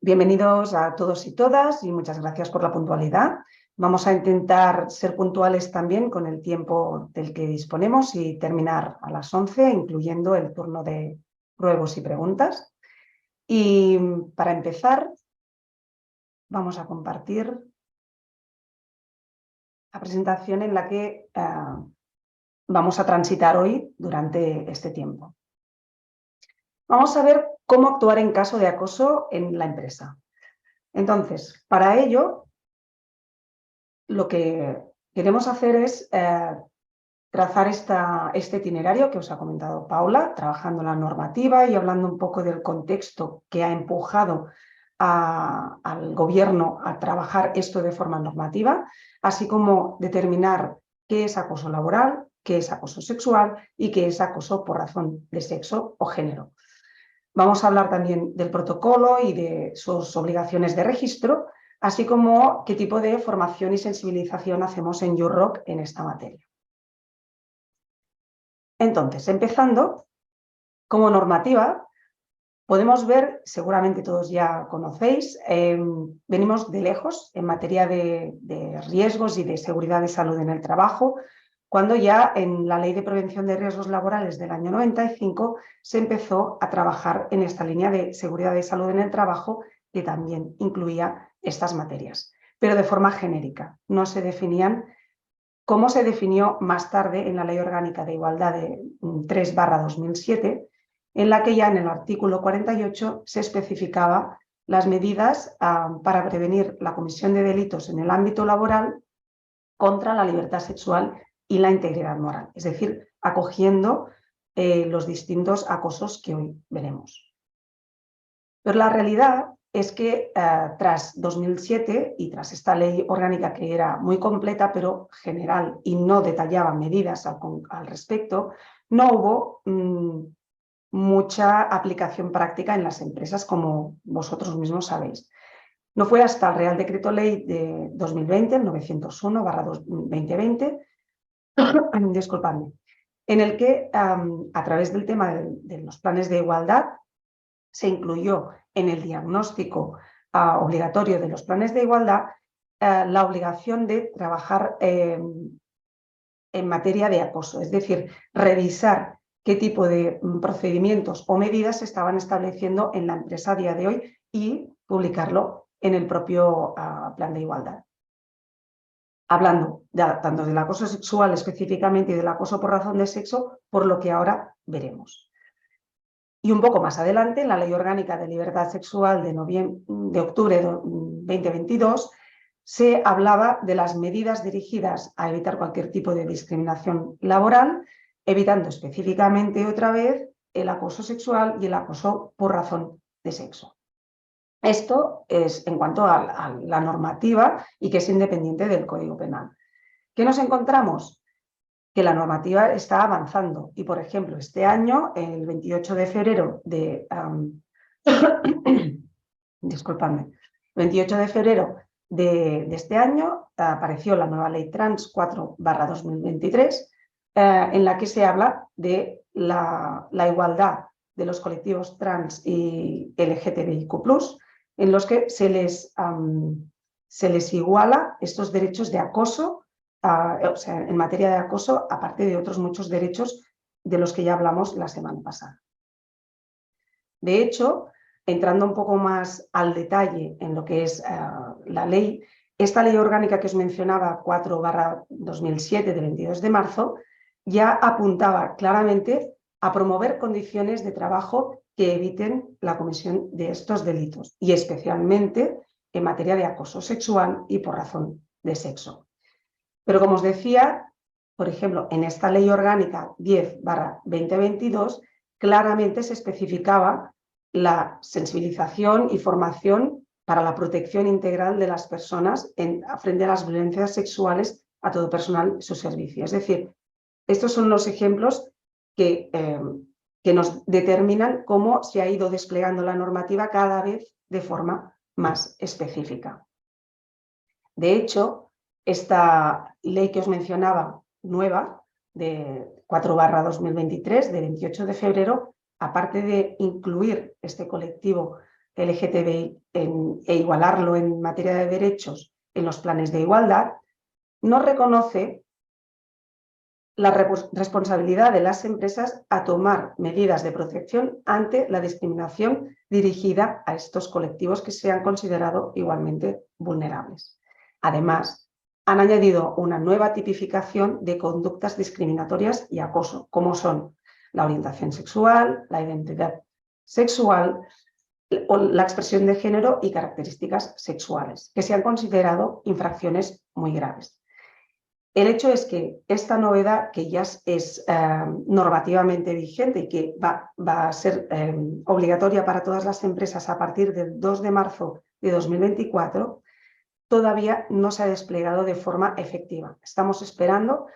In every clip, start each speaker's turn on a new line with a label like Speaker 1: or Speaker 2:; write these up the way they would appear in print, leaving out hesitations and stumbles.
Speaker 1: Bienvenidos a todos y todas y muchas gracias por la puntualidad. Vamos a intentar ser puntuales también con el tiempo del que disponemos y terminar a las 11, incluyendo el turno de ruegos y preguntas. Y para empezar, vamos a compartir la presentación en la que vamos a transitar hoy durante este tiempo. Vamos a ver cómo actuar en caso de acoso en la empresa. Entonces, para ello, lo que queremos hacer es trazar este itinerario que os ha comentado Paula, trabajando la normativa y hablando un poco del contexto que ha empujado al gobierno a trabajar esto de forma normativa, así como determinar qué es acoso laboral, qué es acoso sexual y qué es acoso por razón de sexo o género. Vamos a hablar también del protocolo y de sus obligaciones de registro, así como qué tipo de formación y sensibilización hacemos en YouRock en esta materia. Entonces, empezando, como normativa, podemos ver, seguramente todos ya conocéis, venimos de lejos en materia de riesgos y de seguridad de salud en el trabajo, cuando ya en la Ley de Prevención de Riesgos Laborales del año 95 se empezó a trabajar en esta línea de seguridad de salud en el trabajo, que también incluía estas materias, pero de forma genérica. No se definían como se definió más tarde en la Ley Orgánica de Igualdad de 3/2007, en la que ya en el artículo 48 se especificaba las medidas para prevenir la comisión de delitos en el ámbito laboral contra la libertad sexual y la integridad moral, es decir, acogiendo los distintos acosos que hoy veremos. Pero la realidad es que tras 2007 y tras esta ley orgánica que era muy completa pero general y no detallaba medidas al respecto, no hubo mucha aplicación práctica en las empresas, como vosotros mismos sabéis. No fue hasta el Real Decreto Ley de 2020, el 901/2020, disculpadme, en el que a través del tema de los planes de igualdad se incluyó en el diagnóstico obligatorio de los planes de igualdad la obligación de trabajar en materia de acoso, es decir, revisar qué tipo de procedimientos o medidas se estaban estableciendo en la empresa a día de hoy y publicarlo en el propio plan de igualdad. Hablando tanto del acoso sexual específicamente y del acoso por razón de sexo, por lo que ahora veremos. Y un poco más adelante, en la Ley Orgánica de Libertad Sexual de octubre de 2022, se hablaba de las medidas dirigidas a evitar cualquier tipo de discriminación laboral, evitando específicamente otra vez el acoso sexual y el acoso por razón de sexo. Esto es en cuanto a la normativa y que es independiente del Código Penal. ¿Qué nos encontramos? Que la normativa está avanzando y, por ejemplo, este año, el 28 de febrero de... disculpadme. 28 de febrero de este año apareció la nueva Ley Trans 4/2023, en la que se habla de la igualdad de los colectivos trans y LGTBIQ+, en los que se les iguala estos derechos de acoso, o sea, en materia de acoso, aparte de otros muchos derechos de los que ya hablamos la semana pasada. De hecho, entrando un poco más al detalle en lo que es la ley, esta ley orgánica que os mencionaba, 4/2007, de 22 de marzo, ya apuntaba claramente a promover condiciones de trabajo que eviten la comisión de estos delitos, y especialmente en materia de acoso sexual y por razón de sexo. Pero como os decía, por ejemplo, en esta ley orgánica 10/2022, claramente se especificaba la sensibilización y formación para la protección integral de las personas frente a las violencias sexuales a todo personal y su servicio. Es decir, estos son los ejemplos que nos determinan cómo se ha ido desplegando la normativa cada vez de forma más específica. De hecho, esta ley que os mencionaba, nueva, de 4/2023, de 28 de febrero, aparte de incluir este colectivo LGTBI e igualarlo en materia de derechos en los planes de igualdad, no reconoce la responsabilidad de las empresas a tomar medidas de protección ante la discriminación dirigida a estos colectivos que se han considerado igualmente vulnerables. Además, han añadido una nueva tipificación de conductas discriminatorias y acoso, como son la orientación sexual, la identidad sexual, o la expresión de género y características sexuales, que se han considerado infracciones muy graves. El hecho es que esta novedad, que ya es normativamente vigente y que va a ser obligatoria para todas las empresas a partir del 2 de marzo de 2024, todavía no se ha desplegado de forma efectiva. Estamos esperando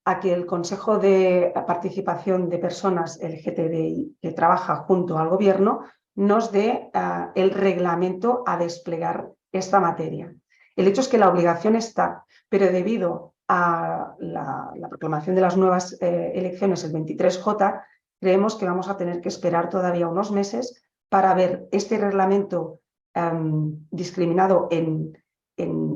Speaker 1: a que el Consejo de Participación de Personas LGTBI, que trabaja junto al Gobierno, nos dé el reglamento a desplegar esta materia. El hecho es que la obligación está, pero debido a la proclamación de las nuevas elecciones, el 23J, creemos que vamos a tener que esperar todavía unos meses para ver este reglamento discriminado en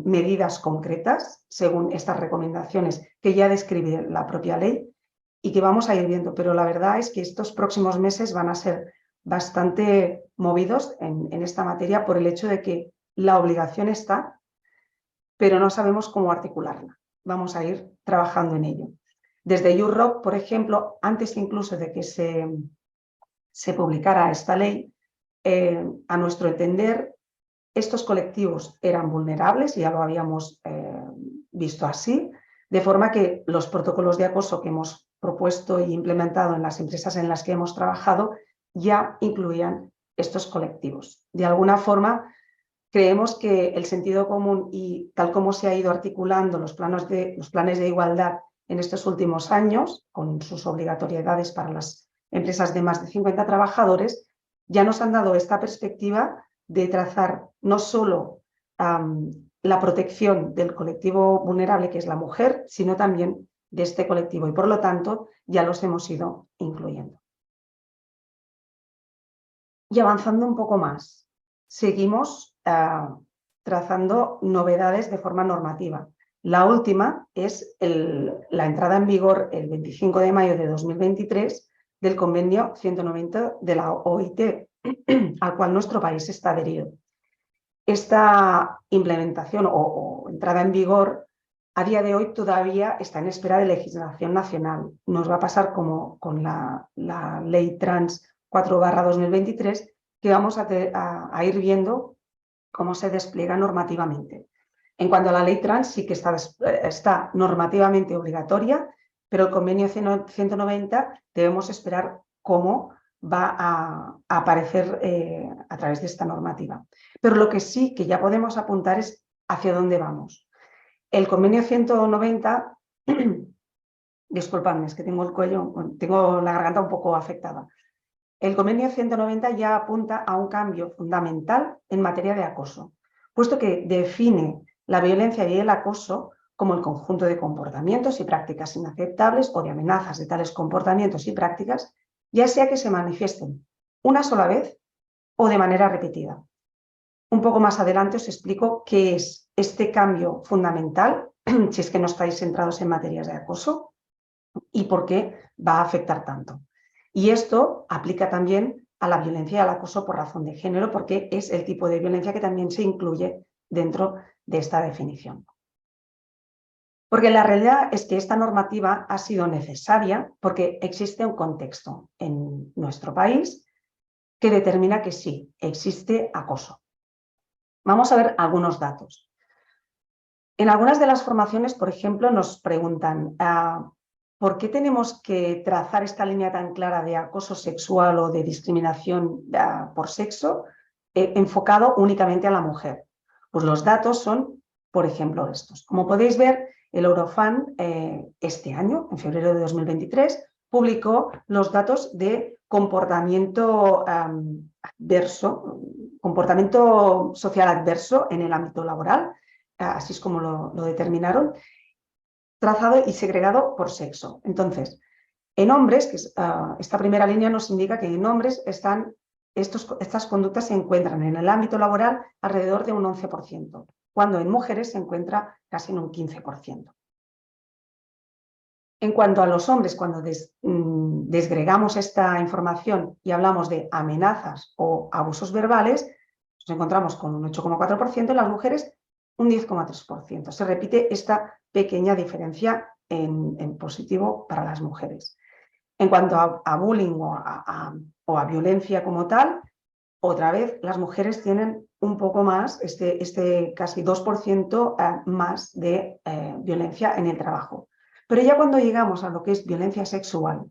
Speaker 1: medidas concretas, según estas recomendaciones que ya describe la propia ley y que vamos a ir viendo. Pero la verdad es que estos próximos meses van a ser bastante movidos en esta materia por el hecho de que la obligación está, pero no sabemos cómo articularla. Vamos a ir trabajando en ello. Desde YouRock, por ejemplo, antes incluso de que se publicara esta ley, a nuestro entender, estos colectivos eran vulnerables, ya lo habíamos visto así, de forma que los protocolos de acoso que hemos propuesto e implementado en las empresas en las que hemos trabajado ya incluían estos colectivos. De alguna forma, creemos que el sentido común y tal como se ha ido articulando los planes de igualdad en estos últimos años, con sus obligatoriedades para las empresas de más de 50 trabajadores, ya nos han dado esta perspectiva de trazar no solo la protección del colectivo vulnerable, que es la mujer, sino también de este colectivo. Y por lo tanto, ya los hemos ido incluyendo. Y avanzando un poco más, seguimos trazando novedades de forma normativa. La última es la entrada en vigor el 25 de mayo de 2023 del convenio 190 de la OIT, al cual nuestro país está adherido. Esta implementación o entrada en vigor a día de hoy todavía está en espera de legislación nacional. Nos va a pasar como con la Ley Trans 4/2023, que vamos a ir viendo cómo se despliega normativamente. En cuanto a la Ley Trans, sí que está normativamente obligatoria, pero el convenio 190 debemos esperar cómo va a aparecer a través de esta normativa. Pero lo que sí que ya podemos apuntar es hacia dónde vamos. El convenio 190, disculpadme, es que tengo la garganta un poco afectada. El convenio 190 ya apunta a un cambio fundamental en materia de acoso, puesto que define la violencia y el acoso como el conjunto de comportamientos y prácticas inaceptables o de amenazas de tales comportamientos y prácticas, ya sea que se manifiesten una sola vez o de manera repetida. Un poco más adelante os explico qué es este cambio fundamental, si es que no estáis centrados en materias de acoso, y por qué va a afectar tanto. Y esto aplica también a la violencia y al acoso por razón de género, porque es el tipo de violencia que también se incluye dentro de esta definición. Porque la realidad es que esta normativa ha sido necesaria porque existe un contexto en nuestro país que determina que sí, existe acoso. Vamos a ver algunos datos. En algunas de las formaciones, por ejemplo, nos preguntan ¿por qué tenemos que trazar esta línea tan clara de acoso sexual o de discriminación por sexo enfocado únicamente a la mujer? Pues los datos son, por ejemplo, estos. Como podéis ver, el Eurofund este año, en febrero de 2023, publicó los datos de comportamiento comportamiento social adverso en el ámbito laboral, así es como lo determinaron, trazado y segregado por sexo. Entonces, en hombres, esta primera línea nos indica que en hombres están estas conductas se encuentran en el ámbito laboral alrededor de un 11%, cuando en mujeres se encuentra casi en un 15%. En cuanto a los hombres, cuando desgregamos esta información y hablamos de amenazas o abusos verbales, nos encontramos con un 8,4%, en las mujeres un 10,3%. Se repite esta pequeña diferencia en positivo para las mujeres. En cuanto a bullying o a violencia como tal, otra vez las mujeres tienen un poco más, casi 2% más de violencia en el trabajo. Pero ya cuando llegamos a lo que es violencia sexual,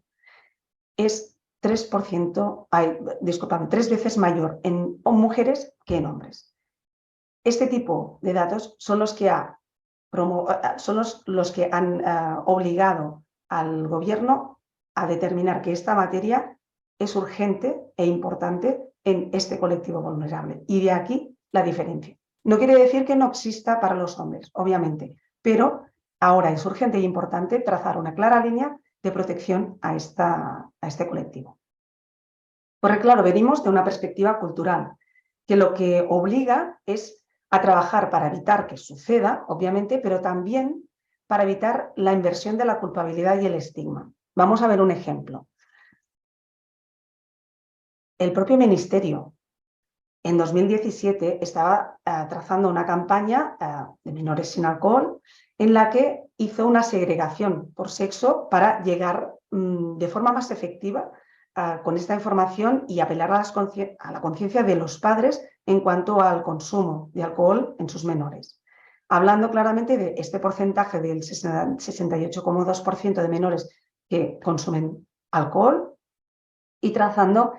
Speaker 1: es 3%, disculpame, 3 veces mayor en mujeres que en hombres. Este tipo de datos son los que, han obligado al gobierno a determinar que esta materia es urgente e importante en este colectivo vulnerable. Y de aquí la diferencia. No quiere decir que no exista para los hombres, obviamente, pero ahora es urgente e importante trazar una clara línea de protección a este colectivo. Porque claro, venimos de una perspectiva cultural, que lo que obliga es a trabajar para evitar que suceda, obviamente, pero también para evitar la inversión de la culpabilidad y el estigma. Vamos a ver un ejemplo. El propio Ministerio en 2017 estaba trazando una campaña de menores sin alcohol en la que hizo una segregación por sexo para llegar de forma más efectiva con esta información y apelar a la conciencia de los padres en cuanto al consumo de alcohol en sus menores. Hablando claramente de este porcentaje del 68,2% de menores que consumen alcohol y trazando,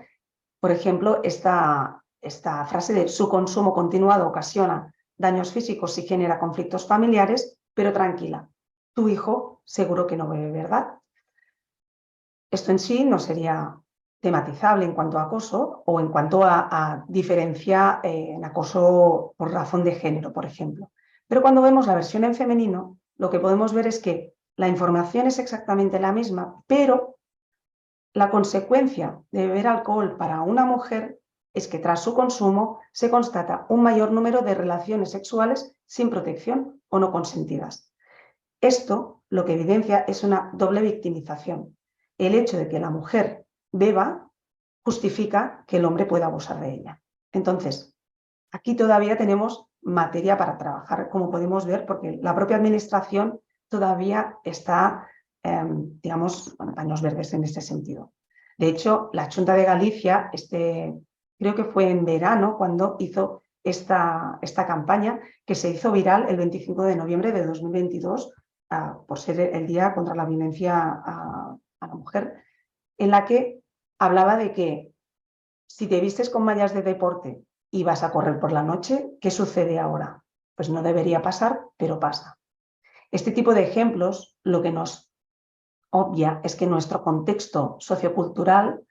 Speaker 1: por ejemplo, esta frase de su consumo continuado ocasiona daños físicos y genera conflictos familiares, pero tranquila, tu hijo seguro que no bebe, ¿verdad? Esto en sí no sería tematizable en cuanto a acoso o en cuanto a diferencia en acoso por razón de género, por ejemplo. Pero cuando vemos la versión en femenino, lo que podemos ver es que la información es exactamente la misma, pero la consecuencia de beber alcohol para una mujer es que tras su consumo se constata un mayor número de relaciones sexuales sin protección o no consentidas. Esto lo que evidencia es una doble victimización. El hecho de que la mujer beba justifica que el hombre pueda abusar de ella. Entonces, aquí todavía tenemos materia para trabajar, como podemos ver, porque la propia administración todavía está, digamos, en paños verdes en este sentido. De hecho, la Xunta de Galicia, creo que fue en verano cuando hizo esta campaña, que se hizo viral el 25 de noviembre de 2022, por ser el Día contra la Violencia a la Mujer, en la que hablaba de que si te vistes con mallas de deporte y vas a correr por la noche, ¿qué sucede ahora? Pues no debería pasar, pero pasa. Este tipo de ejemplos lo que nos obvia es que nuestro contexto sociocultural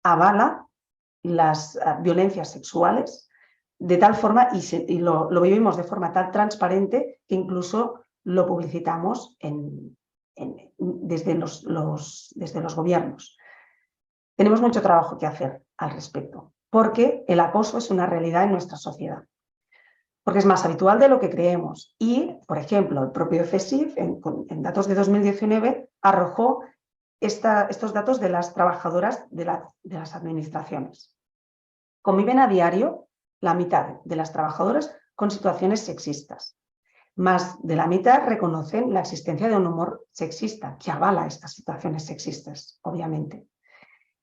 Speaker 1: avala las violencias sexuales de tal forma y lo vivimos de forma tan transparente que incluso lo publicitamos desde los gobiernos. Tenemos mucho trabajo que hacer al respecto, porque el acoso es una realidad en nuestra sociedad, porque es más habitual de lo que creemos. Y, por ejemplo, el propio CSIC, en datos de 2019, arrojó estos datos de las trabajadoras de las administraciones. Conviven a diario la mitad de las trabajadoras con situaciones sexistas. Más de la mitad reconocen la existencia de un humor sexista, que avala estas situaciones sexistas, obviamente.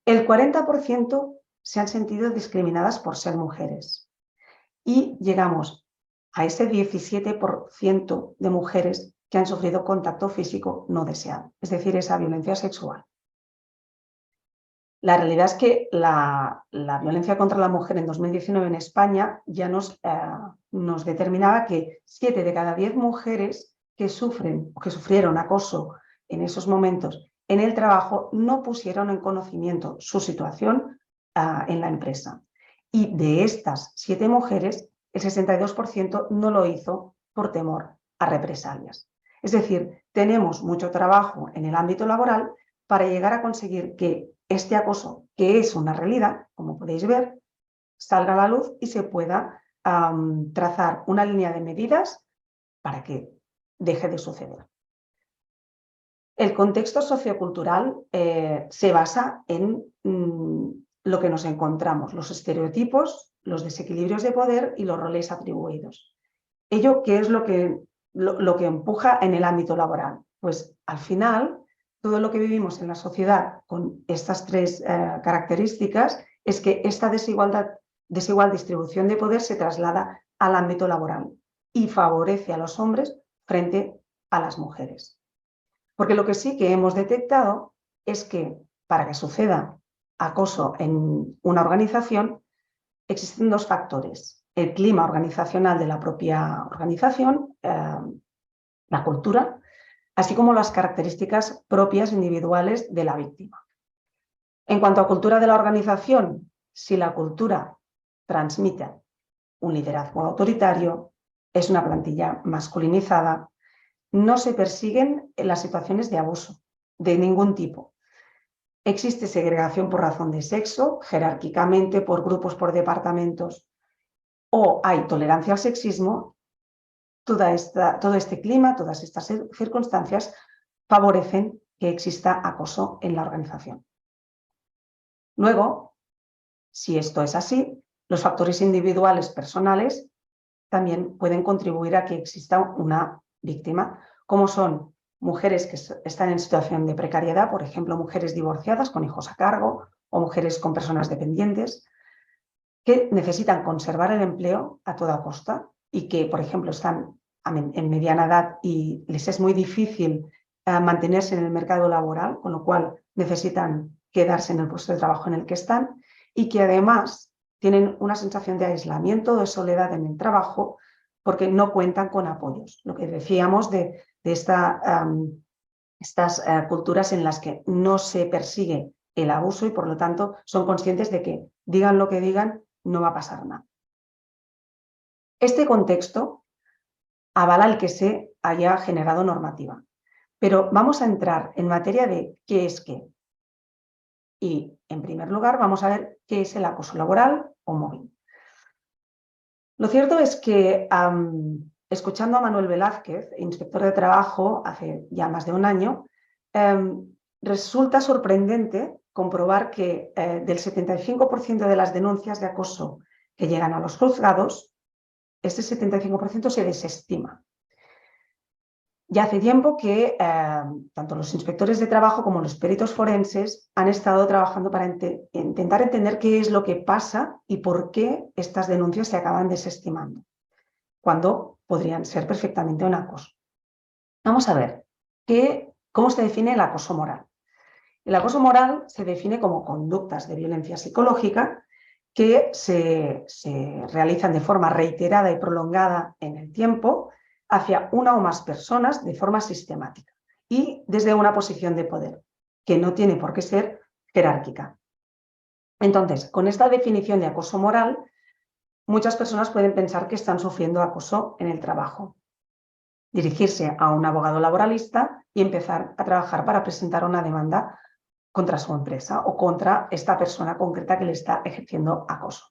Speaker 1: El 40% se han sentido discriminadas por ser mujeres. Y llegamos a ese 17% de mujeres que han sufrido contacto físico no deseado, es decir, esa violencia sexual. La realidad es que la violencia contra la mujer en 2019 en España ya nos determinaba que 7 de cada 10 mujeres que sufren o que sufrieron acoso en esos momentos en el trabajo no pusieron en conocimiento su situación en la empresa. Y de estas 7 mujeres, el 62% no lo hizo por temor a represalias. Es decir, tenemos mucho trabajo en el ámbito laboral para llegar a conseguir que este acoso, que es una realidad, como podéis ver, salga a la luz y se pueda trazar una línea de medidas para que deje de suceder. El contexto sociocultural se basa en lo que nos encontramos, los estereotipos, los desequilibrios de poder y los roles atribuidos. ¿Ello qué es lo que empuja en el ámbito laboral? Pues al final, todo lo que vivimos en la sociedad con estas tres características es que esta desigual distribución de poder se traslada al ámbito laboral y favorece a los hombres frente a las mujeres. Porque lo que sí que hemos detectado es que para que suceda acoso en una organización existen dos factores: el clima organizacional de la propia organización, la cultura, así como las características propias individuales de la víctima. En cuanto a cultura de la organización, si la cultura transmite un liderazgo autoritario, es una plantilla masculinizada, no se persiguen las situaciones de abuso de ningún tipo. Existe segregación por razón de sexo, jerárquicamente, por grupos, por departamentos, o hay tolerancia al sexismo. Todo este clima, todas estas circunstancias favorecen que exista acoso en la organización. Luego, si esto es así, los factores individuales personales también pueden contribuir a que exista una víctima, como son mujeres que están en situación de precariedad, por ejemplo, mujeres divorciadas con hijos a cargo o mujeres con personas dependientes, que necesitan conservar el empleo a toda costa y que, por ejemplo, están en mediana edad y les es muy difícil mantenerse en el mercado laboral, con lo cual necesitan quedarse en el puesto de trabajo en el que están, y que además tienen una sensación de aislamiento, de soledad en el trabajo, porque no cuentan con apoyos. Lo que decíamos de estas culturas en las que no se persigue el abuso y por lo tanto son conscientes de que digan lo que digan, no va a pasar nada. Este contexto avala el que se haya generado normativa, pero vamos a entrar en materia de qué es qué. Y en primer lugar vamos a ver qué es el acoso laboral o mobbing. Lo cierto es que escuchando a Manuel Velázquez, inspector de trabajo hace ya más de un año, resulta sorprendente comprobar que del 75% de las denuncias de acoso que llegan a los juzgados, este 75% se desestima. Ya hace tiempo que tanto los inspectores de trabajo como los peritos forenses han estado trabajando para intentar entender qué es lo que pasa y por qué estas denuncias se acaban desestimando, cuando podrían ser perfectamente un acoso. Vamos a ver cómo se define el acoso moral. El acoso moral se define como conductas de violencia psicológica que se realizan de forma reiterada y prolongada en el tiempo hacia una o más personas de forma sistemática y desde una posición de poder, que no tiene por qué ser jerárquica. Entonces, con esta definición de acoso moral, muchas personas pueden pensar que están sufriendo acoso en el trabajo, dirigirse a un abogado laboralista y empezar a trabajar para presentar una demanda contra su empresa o contra esta persona concreta que le está ejerciendo acoso.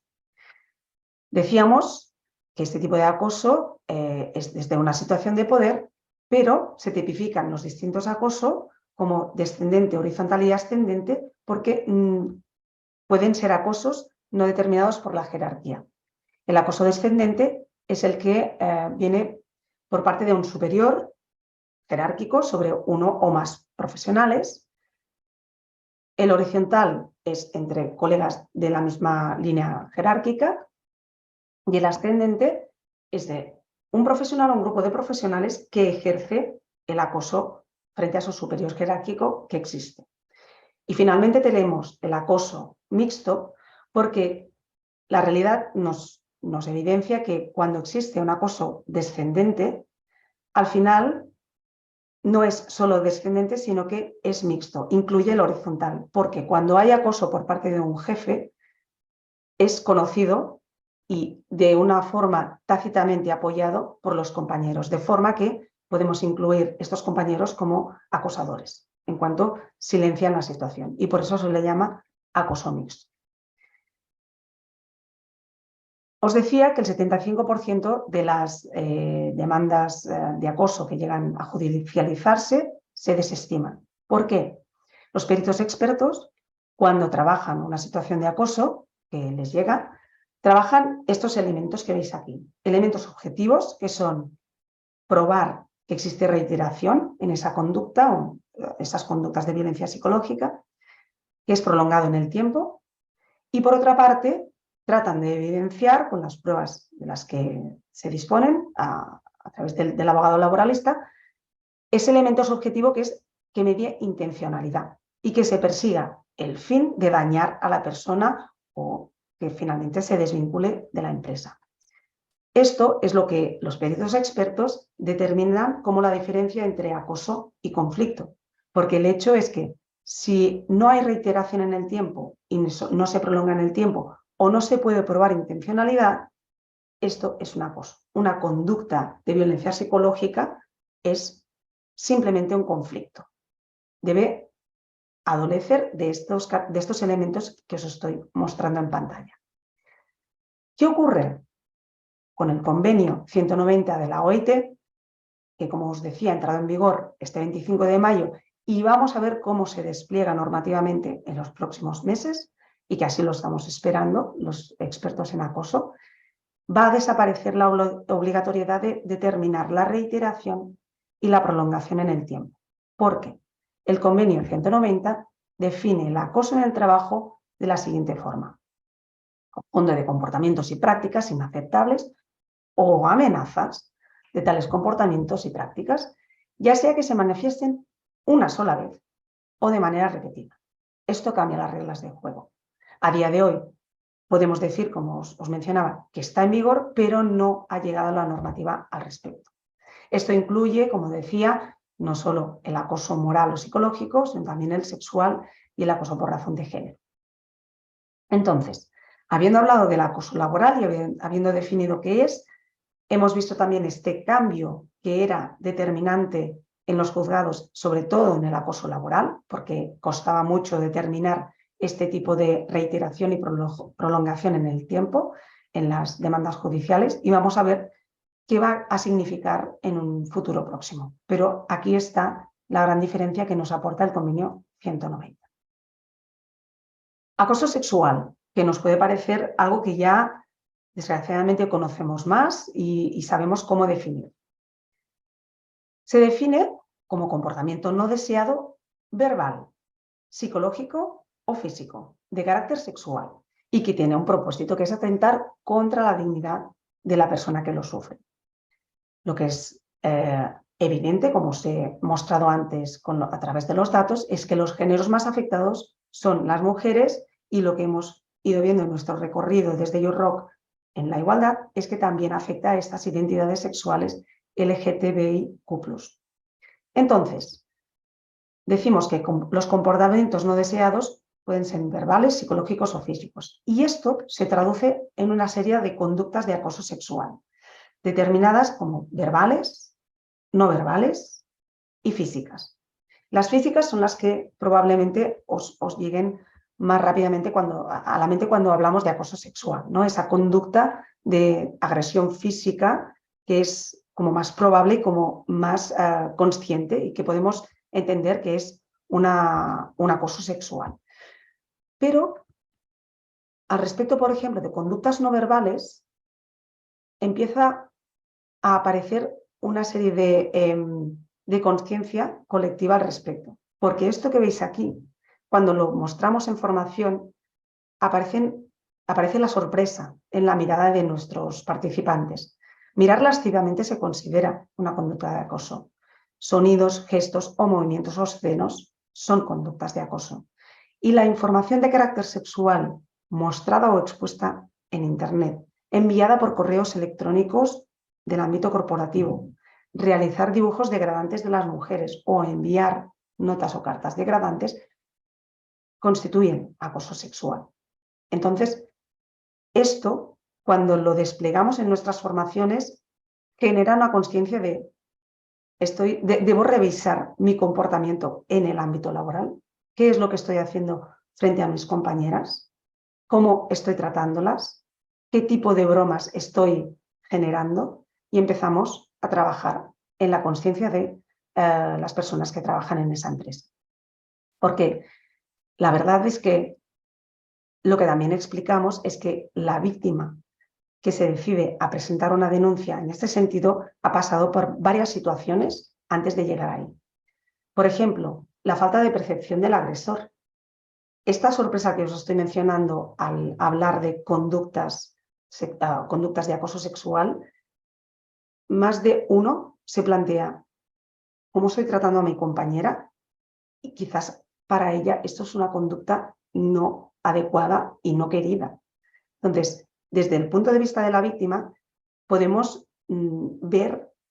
Speaker 1: Decíamos que este tipo de acoso es desde una situación de poder, pero se tipifican los distintos acosos como descendente, horizontal y ascendente porque pueden ser acosos no determinados por la jerarquía. El acoso descendente es el que viene por parte de un superior jerárquico sobre uno o más profesionales. El horizontal es entre colegas de la misma línea jerárquica y el ascendente es de un profesional o un grupo de profesionales que ejerce el acoso frente a su superior jerárquico que existe. Y finalmente tenemos el acoso mixto porque la realidad nos evidencia que cuando existe un acoso descendente, al final no es solo descendente, sino que es mixto, incluye el horizontal, porque cuando hay acoso por parte de un jefe, es conocido y de una forma tácitamente apoyado por los compañeros, de forma que podemos incluir estos compañeros como acosadores. en cuanto silencian la situación. Y por eso se le llama acoso mixto. Os decía que el 75% de las demandas de acoso que llegan a judicializarse se desestiman. ¿Por qué? Los peritos expertos, cuando trabajan una situación de acoso que les llega, trabajan estos elementos que veis aquí. Elementos objetivos, que son probar que existe reiteración en esa conducta o esas conductas de violencia psicológica, que es prolongado en el tiempo. Y por otra parte, tratan de evidenciar con las pruebas de las que se disponen a través del abogado laboralista ese elemento subjetivo que es que medie intencionalidad y que se persiga el fin de dañar a la persona o que finalmente se desvincule de la empresa. Esto es lo que los peritos expertos determinan como la diferencia entre acoso y conflicto, porque el hecho es que si no hay reiteración en el tiempo y no se prolonga en el tiempo o no se puede probar intencionalidad, esto es un acoso. Una conducta de violencia psicológica es simplemente un conflicto. Debe adolecer de estos elementos que os estoy mostrando en pantalla. ¿Qué ocurre con el convenio 190 de la OIT, que como os decía ha entrado en vigor este 25 de mayo y vamos a ver cómo se despliega normativamente en los próximos meses y que así lo estamos esperando los expertos en acoso? Va a desaparecer la obligatoriedad de determinar la reiteración y la prolongación en el tiempo. ¿Por qué? El convenio 190 define el acoso en el trabajo de la siguiente forma: conjunto de comportamientos y prácticas inaceptables o amenazas de tales comportamientos y prácticas, ya sea que se manifiesten una sola vez o de manera repetida. Esto cambia las reglas del juego. A día de hoy podemos decir, como os mencionaba, que está en vigor, pero no ha llegado la normativa al respecto. Esto incluye, como decía, no solo el acoso moral o psicológico, sino también el sexual y el acoso por razón de género. Entonces, habiendo hablado del acoso laboral y habiendo definido qué es, hemos visto también este cambio que era determinante en los juzgados, sobre todo en el acoso laboral, porque costaba mucho determinar este tipo de reiteración y prolongación en el tiempo en las demandas judiciales, y vamos a ver qué va a significar en un futuro próximo. Pero aquí está la gran diferencia que nos aporta el convenio 190. Acoso sexual, que nos puede parecer algo que ya desgraciadamente conocemos más y sabemos cómo definir. Se define como comportamiento no deseado verbal, psicológico o físico, de carácter sexual, y que tiene un propósito, que es atentar contra la dignidad de la persona que lo sufre. Lo que es evidente, como os he mostrado antes a través de los datos, es que los géneros más afectados son las mujeres, y lo que hemos ido viendo en nuestro recorrido desde YouRock en la igualdad es que también afecta a estas identidades sexuales LGTBIQ+. Entonces, decimos que los comportamientos no deseados pueden ser verbales, psicológicos o físicos, y esto se traduce en una serie de conductas de acoso sexual, determinadas como verbales, no verbales y físicas. Las físicas son las que probablemente os lleguen más rápidamente a la mente cuando hablamos de acoso sexual, ¿no? Esa conducta de agresión física que es como más probable y como más consciente, y que podemos entender que es un acoso sexual. Pero al respecto, por ejemplo, de conductas no verbales, empieza a aparecer una serie de conciencia colectiva al respecto. Porque esto que veis aquí, cuando lo mostramos en formación, aparece la sorpresa en la mirada de nuestros participantes. Mirar lascivamente se considera una conducta de acoso. Sonidos, gestos o movimientos obscenos son conductas de acoso. Y la información de carácter sexual mostrada o expuesta en Internet, enviada por correos electrónicos del ámbito corporativo, realizar dibujos degradantes de las mujeres o enviar notas o cartas degradantes, constituyen acoso sexual. Entonces, esto, cuando lo desplegamos en nuestras formaciones, genera una conciencia de debo revisar mi comportamiento en el ámbito laboral. ¿Qué es lo que estoy haciendo frente a mis compañeras? ¿Cómo estoy tratándolas? ¿Qué tipo de bromas estoy generando? Y empezamos a trabajar en la conciencia de las personas que trabajan en esa empresa. Porque la verdad es que lo que también explicamos es que la víctima que se decide a presentar una denuncia en este sentido ha pasado por varias situaciones antes de llegar ahí. Por ejemplo, la falta de percepción del agresor. Esta sorpresa que os estoy mencionando al hablar de conductas de acoso sexual, más de uno se plantea cómo estoy tratando a mi compañera y quizás para ella esto es una conducta no adecuada y no querida. Entonces, desde el punto de vista de la víctima, podemos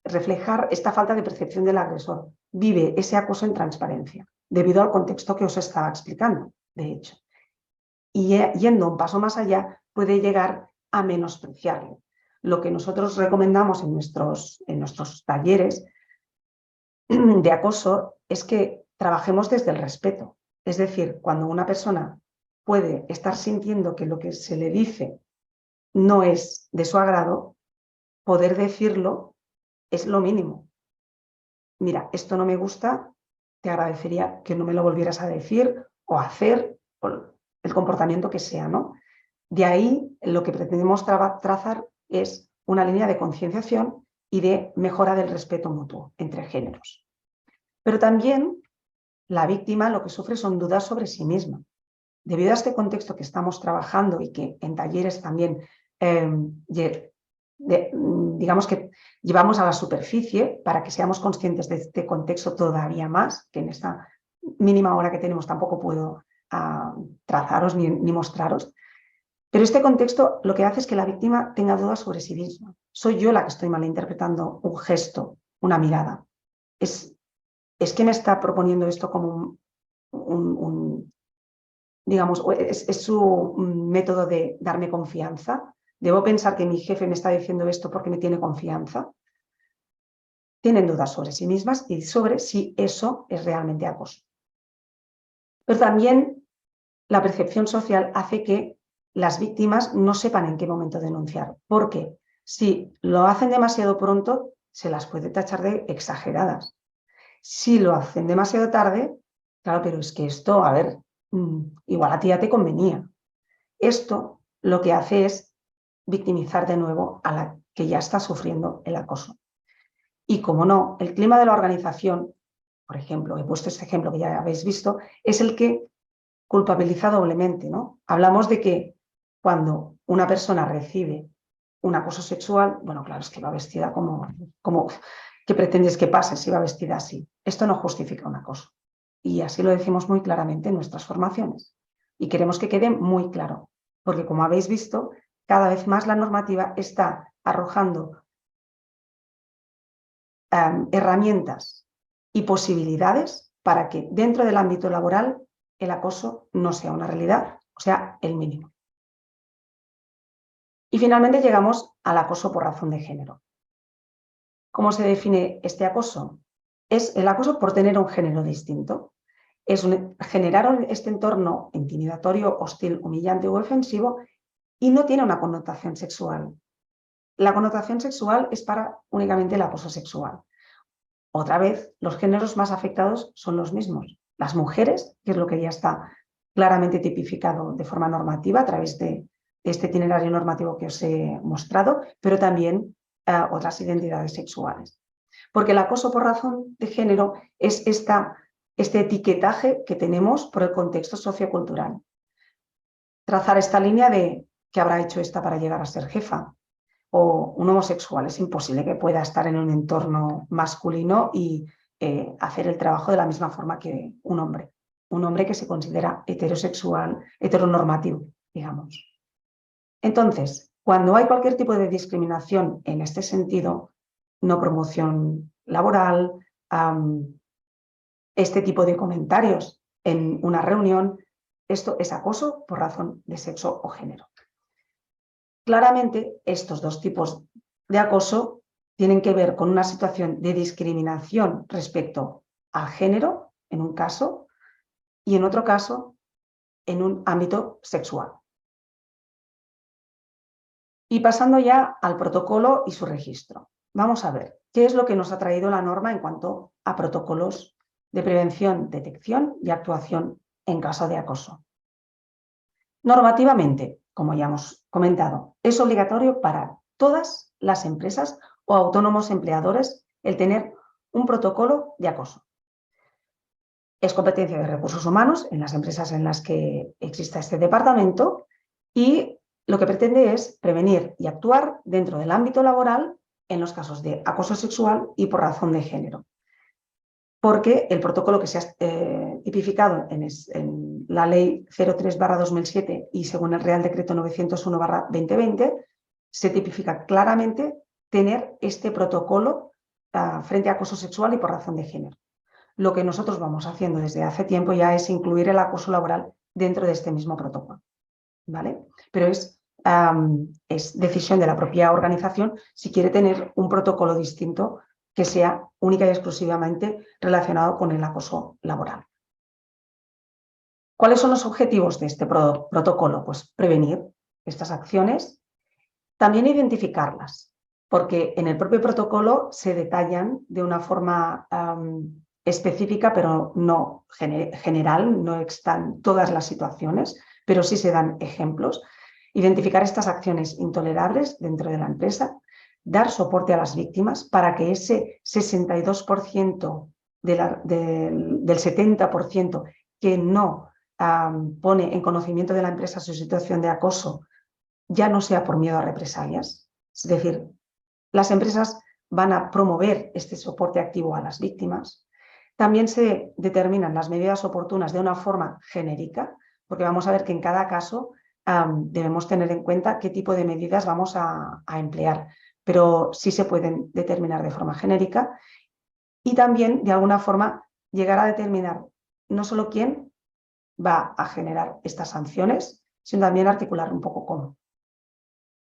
Speaker 1: reflejar esta falta de percepción del agresor. Vive ese acoso en transparencia, debido al contexto que os estaba explicando, de hecho. Y yendo un paso más allá, puede llegar a menospreciarlo. Lo que nosotros recomendamos en nuestros talleres de acoso es que trabajemos desde el respeto. Es decir, cuando una persona puede estar sintiendo que lo que se le dice no es de su agrado, poder decirlo es lo mínimo. Mira, esto no me gusta, te agradecería que no me lo volvieras a decir o hacer, o el comportamiento que sea, ¿no? De ahí lo que pretendemos trazar es una línea de concienciación y de mejora del respeto mutuo entre géneros. Pero también la víctima lo que sufre son dudas sobre sí misma. Debido a este contexto que estamos trabajando y que en talleres también digamos que llevamos a la superficie para que seamos conscientes de este contexto todavía más, que en esta mínima hora que tenemos tampoco puedo trazaros ni mostraros. Pero este contexto lo que hace es que la víctima tenga dudas sobre sí misma. Soy yo la que estoy malinterpretando un gesto, una mirada. Es que me está proponiendo esto como digamos, es su método de darme confianza. ¿Debo pensar que mi jefe me está diciendo esto porque me tiene confianza? Tienen dudas sobre sí mismas y sobre si eso es realmente acoso. Pero también la percepción social hace que las víctimas no sepan en qué momento denunciar, porque si lo hacen demasiado pronto, se las puede tachar de exageradas. Si lo hacen demasiado tarde, claro, pero es que esto, a ver, igual a ti ya te convenía. Esto lo que hace es victimizar de nuevo a la que ya está sufriendo el acoso. Y como no, el clima de la organización, por ejemplo, he puesto este ejemplo que ya habéis visto, es el que culpabiliza doblemente, ¿no? Hablamos de que cuando una persona recibe un acoso sexual, bueno, claro, es que va vestida como ¿qué pretendes que pase si va vestida así? Esto no justifica un acoso. Y así lo decimos muy claramente en nuestras formaciones. Y queremos que quede muy claro, porque como habéis visto, cada vez más la normativa está arrojando herramientas y posibilidades para que dentro del ámbito laboral el acoso no sea una realidad, o sea, el mínimo. Y finalmente llegamos al acoso por razón de género. ¿Cómo se define este acoso? Es el acoso por tener un género distinto. Es generar este entorno intimidatorio, hostil, humillante o ofensivo y no tiene una connotación sexual. La connotación sexual es para únicamente el acoso sexual. Otra vez, los géneros más afectados son los mismos. Las mujeres, que es lo que ya está claramente tipificado de forma normativa a través de este itinerario normativo que os he mostrado, pero también otras identidades sexuales. Porque el acoso por razón de género es este etiquetaje que tenemos por el contexto sociocultural. Trazar esta línea de ¿qué habrá hecho esta para llegar a ser jefa? O un homosexual es imposible que pueda estar en un entorno masculino y hacer el trabajo de la misma forma que un hombre que se considera heterosexual, heteronormativo, digamos. Entonces, cuando hay cualquier tipo de discriminación en este sentido, no promoción laboral, este tipo de comentarios en una reunión, esto es acoso por razón de sexo o género. Claramente, estos dos tipos de acoso tienen que ver con una situación de discriminación respecto al género, en un caso, y en otro caso, en un ámbito sexual. Y pasando ya al protocolo y su registro. Vamos a ver qué es lo que nos ha traído la norma en cuanto a protocolos de prevención, detección y actuación en caso de acoso. Normativamente, como ya hemos comentado, es obligatorio para todas las empresas o autónomos empleadores el tener un protocolo de acoso. Es competencia de recursos humanos en las empresas en las que exista este departamento y lo que pretende es prevenir y actuar dentro del ámbito laboral en los casos de acoso sexual y por razón de género. Porque el protocolo que se ha tipificado en la Ley 03/2007 y según el Real Decreto 901/2020, se tipifica claramente tener este protocolo frente a acoso sexual y por razón de género. Lo que nosotros vamos haciendo desde hace tiempo ya es incluir el acoso laboral dentro de este mismo protocolo, ¿vale? Pero es decisión de la propia organización si quiere tener un protocolo distinto que sea única y exclusivamente relacionado con el acoso laboral. ¿Cuáles son los objetivos de este protocolo? Pues prevenir estas acciones, también identificarlas, porque en el propio protocolo se detallan de una forma específica, pero no general, no están todas las situaciones, pero sí se dan ejemplos. Identificar estas acciones intolerables dentro de la empresa, dar soporte a las víctimas para que ese 62% del 70% que no pone en conocimiento de la empresa su situación de acoso ya no sea por miedo a represalias. Es decir, las empresas van a promover este soporte activo a las víctimas. También se determinan las medidas oportunas de una forma genérica, porque vamos a ver que en cada caso debemos tener en cuenta qué tipo de medidas vamos a emplear, pero sí se pueden determinar de forma genérica y también de alguna forma llegar a determinar no solo quién va a generar estas sanciones, sino también articular un poco cómo.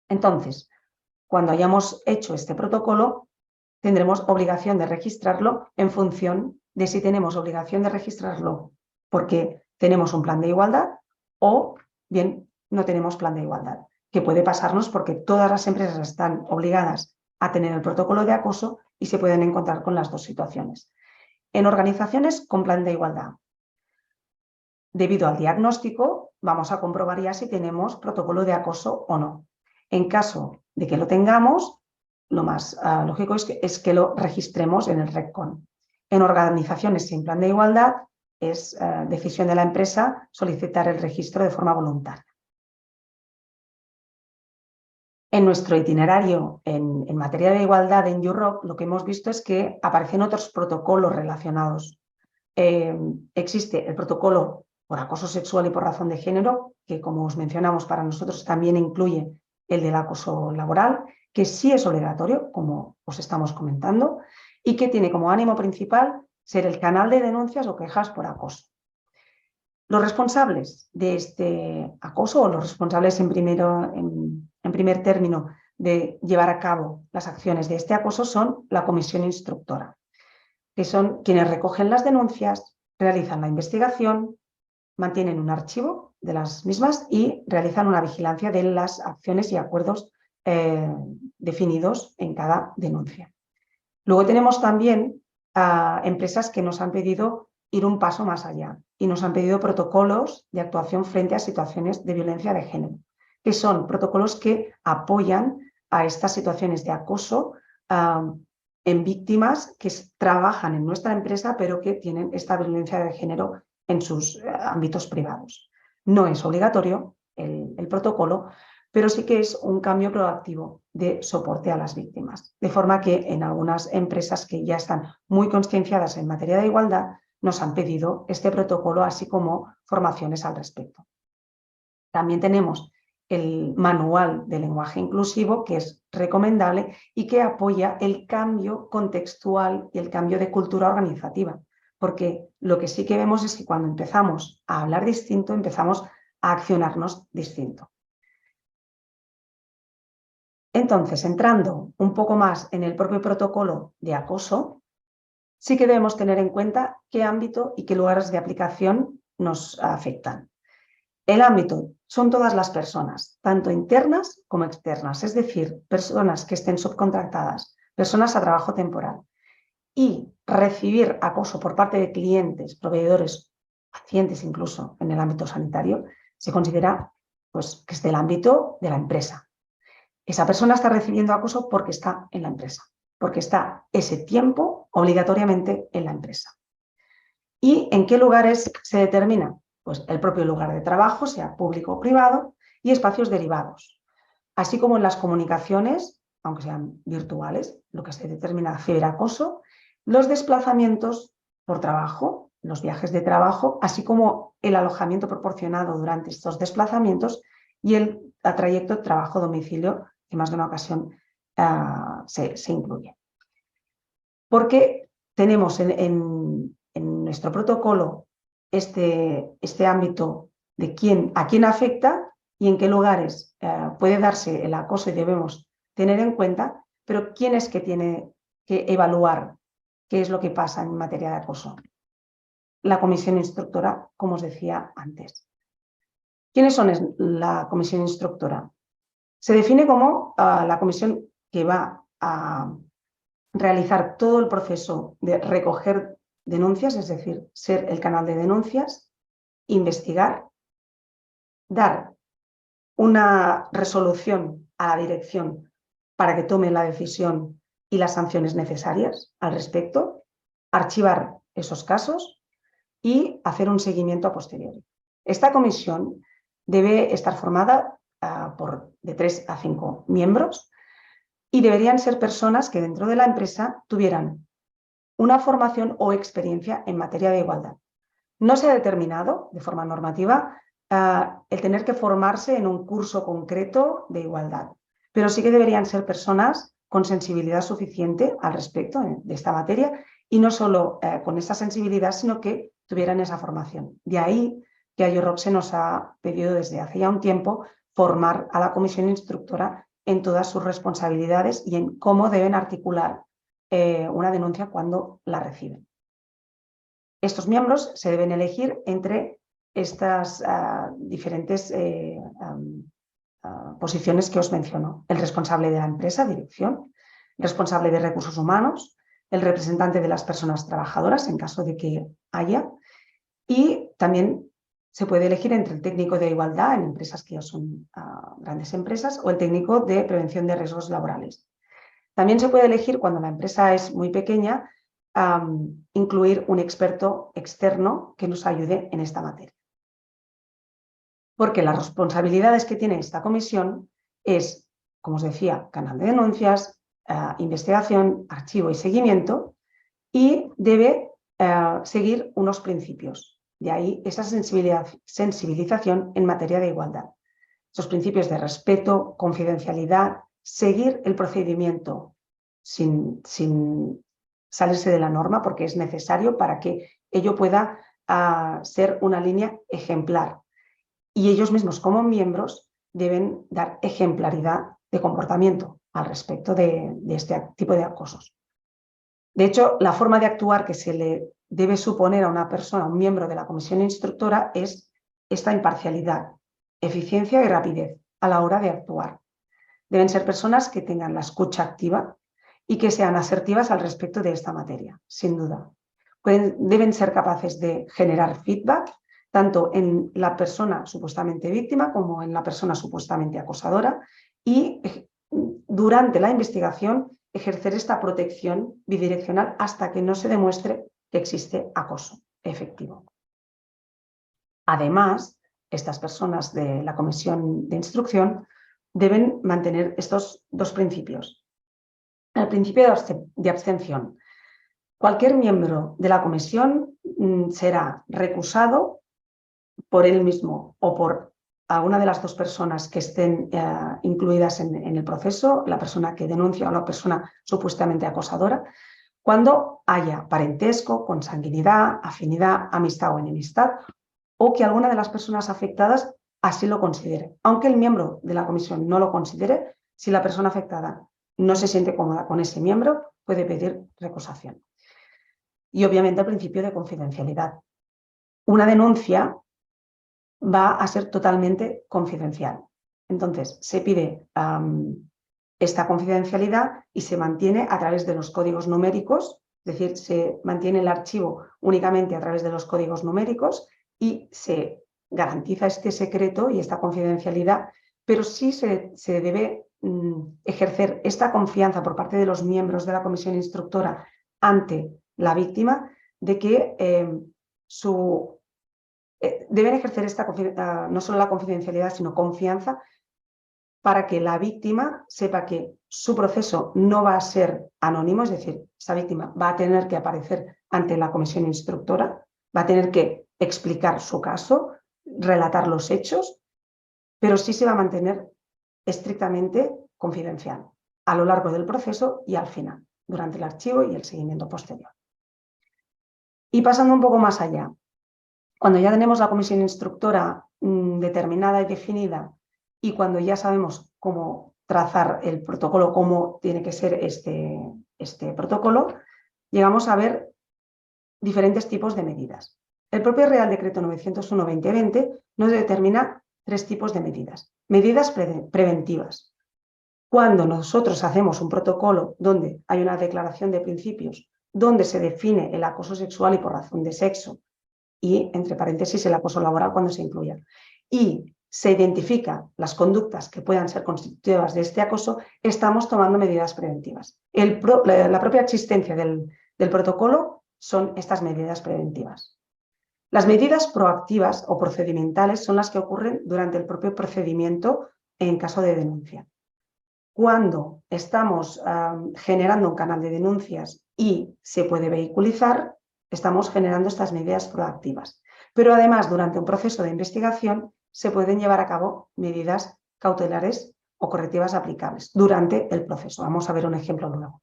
Speaker 1: Entonces, cuando hayamos hecho este protocolo, tendremos obligación de registrarlo en función de si tenemos obligación de registrarlo porque tenemos un plan de igualdad o bien no tenemos plan de igualdad, que puede pasarnos porque todas las empresas están obligadas a tener el protocolo de acoso y se pueden encontrar con las dos situaciones. En organizaciones con plan de igualdad, debido al diagnóstico, vamos a comprobar ya si tenemos protocolo de acoso o no. En caso de que lo tengamos, lo más lógico es que lo registremos en el RECCON. En organizaciones sin plan de igualdad, es decisión de la empresa solicitar el registro de forma voluntaria. En nuestro itinerario en materia de igualdad en YouRock, lo que hemos visto es que aparecen otros protocolos relacionados. Existe el protocolo por acoso sexual y por razón de género, que como os mencionamos para nosotros también incluye el del acoso laboral, que sí es obligatorio, como os estamos comentando, y que tiene como ánimo principal ser el canal de denuncias o quejas por acoso. Los responsables de este acoso, o los responsables en primer término de llevar a cabo las acciones de este acoso, son la comisión instructora, que son quienes recogen las denuncias, realizan la investigación, mantienen un archivo de las mismas y realizan una vigilancia de las acciones y acuerdos definidos en cada denuncia. Luego tenemos también empresas que nos han pedido ir un paso más allá y nos han pedido protocolos de actuación frente a situaciones de violencia de género, que son protocolos que apoyan a estas situaciones de acoso en víctimas que trabajan en nuestra empresa pero que tienen esta violencia de género en sus ámbitos privados. No es obligatorio el protocolo, pero sí que es un cambio proactivo de soporte a las víctimas. De forma que en algunas empresas que ya están muy concienciadas en materia de igualdad nos han pedido este protocolo, así como formaciones al respecto. También tenemos el manual de lenguaje inclusivo, que es recomendable y que apoya el cambio contextual y el cambio de cultura organizativa. Porque lo que sí que vemos es que cuando empezamos a hablar distinto, empezamos a accionarnos distinto. Entonces, entrando un poco más en el propio protocolo de acoso, sí que debemos tener en cuenta qué ámbito y qué lugares de aplicación nos afectan. El ámbito son todas las personas, tanto internas como externas, es decir, personas que estén subcontratadas, personas a trabajo temporal. Y recibir acoso por parte de clientes, proveedores, pacientes incluso en el ámbito sanitario, se considera pues, que es del ámbito de la empresa. Esa persona está recibiendo acoso porque está en la empresa, porque está ese tiempo obligatoriamente en la empresa. ¿Y en qué lugares se determina? Pues el propio lugar de trabajo, sea público o privado, y espacios derivados, así como en las comunicaciones, aunque sean virtuales, lo que se determina ciberacoso, los desplazamientos por trabajo, los viajes de trabajo, así como el alojamiento proporcionado durante estos desplazamientos y el trayecto trabajo-domicilio, que más de una ocasión se incluye. Porque tenemos en nuestro protocolo este ámbito de a quién afecta y en qué lugares puede darse el acoso y debemos tener en cuenta, pero quién es que tiene que evaluar qué es lo que pasa en materia de acoso. La comisión instructora, como os decía antes. ¿Quiénes son la comisión instructora? Se define como la comisión que va a realizar todo el proceso de recoger denuncias, es decir, ser el canal de denuncias, investigar, dar una resolución a la dirección para que tome la decisión y las sanciones necesarias al respecto, archivar esos casos y hacer un seguimiento a posteriori. Esta comisión debe estar formada por de 3 a 5 miembros y deberían ser personas que dentro de la empresa tuvieran una formación o experiencia en materia de igualdad. No se ha determinado de forma normativa el tener que formarse en un curso concreto de igualdad, pero sí que deberían ser personas con sensibilidad suficiente al respecto de esta materia y no solo con esa sensibilidad, sino que tuvieran esa formación. De ahí que AYOROC se nos ha pedido desde hace ya un tiempo formar a la comisión instructora en todas sus responsabilidades y en cómo deben articular una denuncia cuando la reciben. Estos miembros se deben elegir entre estas diferentes posiciones que os menciono. El responsable de la empresa, dirección, el responsable de recursos humanos, el representante de las personas trabajadoras, en caso de que haya, y también se puede elegir entre el técnico de igualdad en empresas que ya son grandes empresas o el técnico de prevención de riesgos laborales. También se puede elegir, cuando la empresa es muy pequeña, incluir un experto externo que nos ayude en esta materia. Porque las responsabilidades que tiene esta comisión es, como os decía, canal de denuncias, investigación, archivo y seguimiento, y debe seguir unos principios. De ahí esa sensibilización en materia de igualdad. Esos principios de respeto, confidencialidad, seguir el procedimiento sin salirse de la norma, porque es necesario para que ello pueda ser una línea ejemplar. Y ellos mismos, como miembros, deben dar ejemplaridad de comportamiento al respecto de este tipo de acosos. De hecho, la forma de actuar que se le debe suponer a una persona, a un miembro de la comisión instructora, es esta imparcialidad, eficiencia y rapidez a la hora de actuar. Deben ser personas que tengan la escucha activa y que sean asertivas al respecto de esta materia, sin duda. Deben ser capaces de generar feedback, tanto en la persona supuestamente víctima como en la persona supuestamente acosadora, y durante la investigación ejercer esta protección bidireccional hasta que no se demuestre que existe acoso efectivo. Además, estas personas de la comisión de instrucción deben mantener estos dos principios. El principio de abstención. Cualquier miembro de la comisión será recusado por él mismo o por alguna de las dos personas que estén incluidas en el proceso, la persona que denuncia o la persona supuestamente acosadora, cuando haya parentesco, consanguinidad, afinidad, amistad o enemistad, o que alguna de las personas afectadas así lo considere. Aunque el miembro de la comisión no lo considere, Si la persona afectada no se siente cómoda con ese miembro, puede pedir recusación. Y obviamente el principio de confidencialidad. Una denuncia va a ser totalmente confidencial. Entonces, se pide esta confidencialidad y se mantiene a través de los códigos numéricos, es decir, se mantiene el archivo únicamente a través de los códigos numéricos y se garantiza este secreto y esta confidencialidad, pero sí se debe ejercer esta confianza por parte de los miembros de la comisión instructora ante la víctima de que deben ejercer no solo la confidencialidad, sino confianza para que la víctima sepa que su proceso no va a ser anónimo, es decir, esa víctima va a tener que aparecer ante la comisión instructora, va a tener que explicar su caso, relatar los hechos, pero sí se va a mantener estrictamente confidencial a lo largo del proceso y al final, durante el archivo y el seguimiento posterior. Y pasando un poco más allá, cuando ya tenemos la comisión instructora determinada y definida y cuando ya sabemos cómo trazar el protocolo, cómo tiene que ser este protocolo, llegamos a ver diferentes tipos de medidas. El propio Real Decreto 901/2020 nos determina 3 tipos de medidas. Medidas preventivas. Cuando nosotros hacemos un protocolo donde hay una declaración de principios, donde se define el acoso sexual y por razón de sexo, y, entre paréntesis, el acoso laboral cuando se incluya, y se identifican las conductas que puedan ser constitutivas de este acoso, estamos tomando medidas preventivas. La propia existencia del protocolo son estas medidas preventivas. Las medidas proactivas o procedimentales son las que ocurren durante el propio procedimiento en caso de denuncia. Cuando estamos generando un canal de denuncias y se puede vehiculizar, estamos generando estas medidas proactivas. Pero además, durante un proceso de investigación, se pueden llevar a cabo medidas cautelares o correctivas aplicables durante el proceso. Vamos a ver un ejemplo luego.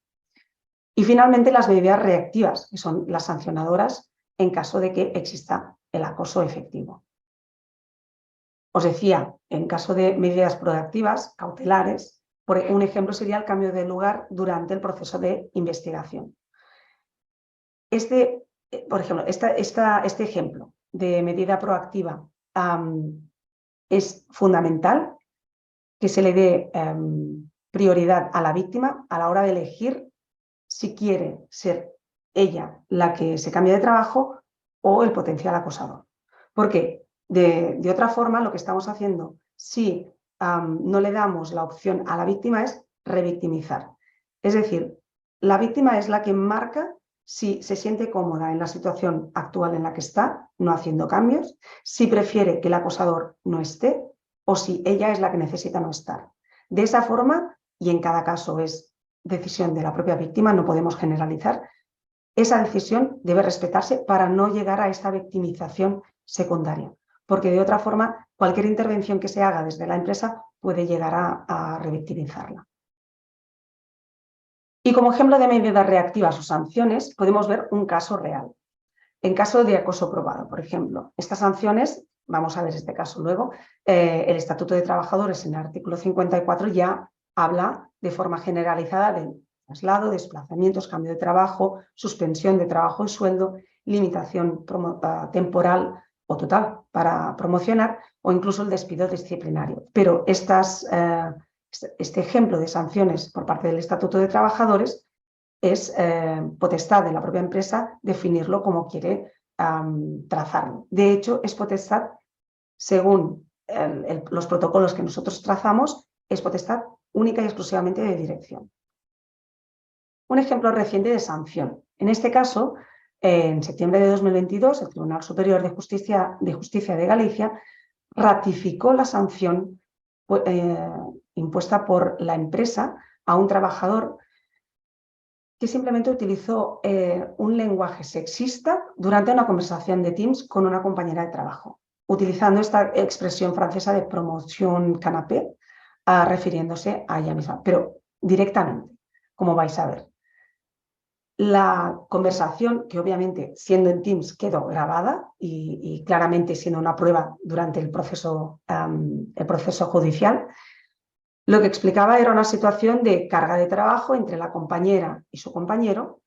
Speaker 1: Y finalmente, las medidas reactivas, que son las sancionadoras en caso de que exista el acoso efectivo. Os decía, en caso de medidas proactivas, cautelares, un ejemplo sería el cambio de lugar durante el proceso de investigación. Por ejemplo, este ejemplo de medida proactiva es fundamental que se le dé prioridad a la víctima a la hora de elegir si quiere ser ella la que se cambie de trabajo o el potencial acosador. Porque de otra forma lo que estamos haciendo, si no le damos la opción a la víctima, es revictimizar. Es decir, la víctima es la que marca si se siente cómoda en la situación actual en la que está, no haciendo cambios, si prefiere que el acosador no esté o si ella es la que necesita no estar. De esa forma, y en cada caso es decisión de la propia víctima, no podemos generalizar, esa decisión debe respetarse para no llegar a esta victimización secundaria, porque de otra forma cualquier intervención que se haga desde la empresa puede llegar a revictimizarla. Y como ejemplo de medidas reactivas o sanciones podemos ver un caso real. En caso de acoso probado, por ejemplo, estas sanciones, vamos a ver este caso luego, el Estatuto de Trabajadores en el artículo 54 ya habla de forma generalizada de traslado, desplazamientos, cambio de trabajo, suspensión de trabajo y sueldo, limitación temporal o total para promocionar o incluso el despido disciplinario. Pero este ejemplo de sanciones por parte del Estatuto de Trabajadores es potestad de la propia empresa definirlo como quiere trazarlo. De hecho, es potestad, según los protocolos que nosotros trazamos, es potestad única y exclusivamente de dirección. Un ejemplo reciente de sanción. En este caso, en septiembre de 2022, el Tribunal Superior de Justicia de Galicia ratificó la sanción impuesta por la empresa a un trabajador que simplemente utilizó un lenguaje sexista durante una conversación de Teams con una compañera de trabajo, utilizando esta expresión francesa de promoción canapé, refiriéndose a ella misma, pero directamente, como vais a ver. La conversación, que obviamente siendo en Teams quedó grabada y claramente siendo una prueba durante el proceso judicial, Lo que explicaba era una situación de carga de trabajo entre la compañera y su compañero,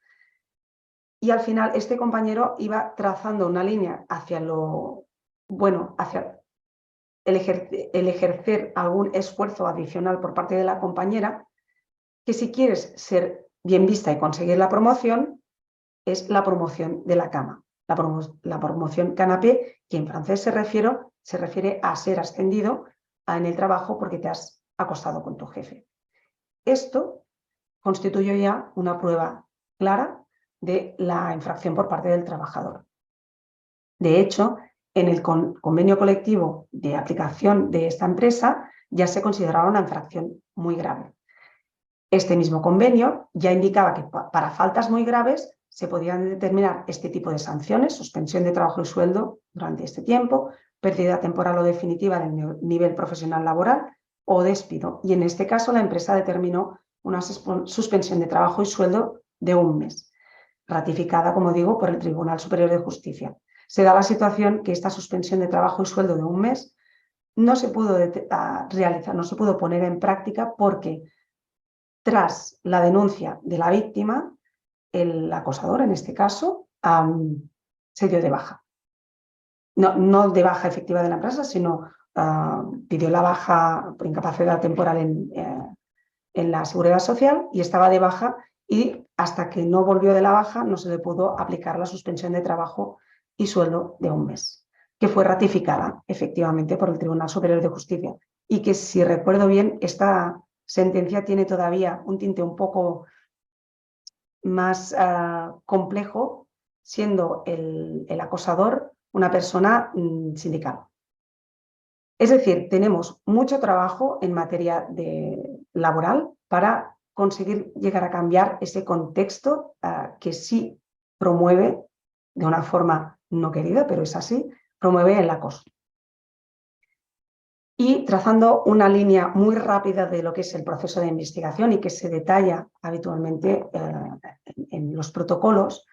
Speaker 1: y al final este compañero iba trazando una línea hacia lo bueno, hacia el ejercer algún esfuerzo adicional por parte de la compañera, que si quieres ser bien vista y conseguir la promoción, es la promoción de la cama. La promoción canapé, que en francés se refiere a ser ascendido en el trabajo porque te has acostado con tu jefe. Esto constituye ya una prueba clara de la infracción por parte del trabajador. De hecho, en el convenio colectivo de aplicación de esta empresa ya se consideraba una infracción muy grave. Este mismo convenio ya indicaba que para faltas muy graves se podían determinar este tipo de sanciones: suspensión de trabajo y sueldo durante este tiempo, pérdida temporal o definitiva del nivel profesional laboral o despido. Y en este caso la empresa determinó una suspensión de trabajo y sueldo de 1 mes, ratificada, como digo, por el Tribunal Superior de Justicia. Se da la situación que esta suspensión de trabajo y sueldo de 1 mes no se pudo realizar, no se pudo poner en práctica porque tras la denuncia de la víctima, el acosador, en este caso, se dio de baja. No de baja efectiva de la empresa, sino pidió la baja por incapacidad temporal en la Seguridad Social y estaba de baja, y hasta que no volvió de la baja no se le pudo aplicar la suspensión de trabajo y sueldo de 1 mes, que fue ratificada efectivamente por el Tribunal Superior de Justicia, y que, si recuerdo bien, esta sentencia tiene todavía un tinte un poco más complejo, siendo el acosador una persona sindical. Es decir, tenemos mucho trabajo en materia laboral para conseguir llegar a cambiar ese contexto que sí promueve, de una forma no querida, pero es así, promueve el acoso. Y trazando una línea muy rápida de lo que es el proceso de investigación y que se detalla habitualmente en los protocolos,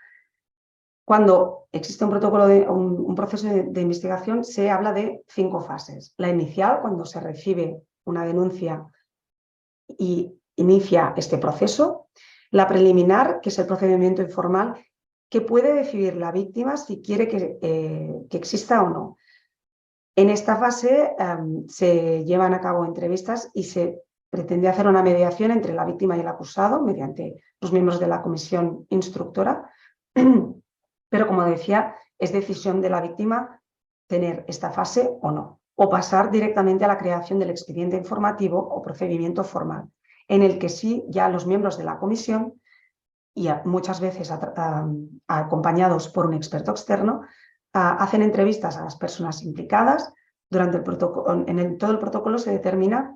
Speaker 1: cuando existe un proceso de investigación, se habla de 5 fases. La inicial, cuando se recibe una denuncia y inicia este proceso. La preliminar, que es el procedimiento informal, que puede decidir la víctima si quiere que exista o no. En esta fase se llevan a cabo entrevistas y se pretende hacer una mediación entre la víctima y el acusado mediante los miembros de la comisión instructora, pero, como decía, es decisión de la víctima tener esta fase o no, o pasar directamente a la creación del expediente informativo o procedimiento formal, en el que sí ya los miembros de la comisión, y muchas veces acompañados por un experto externo, hacen entrevistas a las personas implicadas. Durante el protocolo, todo el protocolo se determina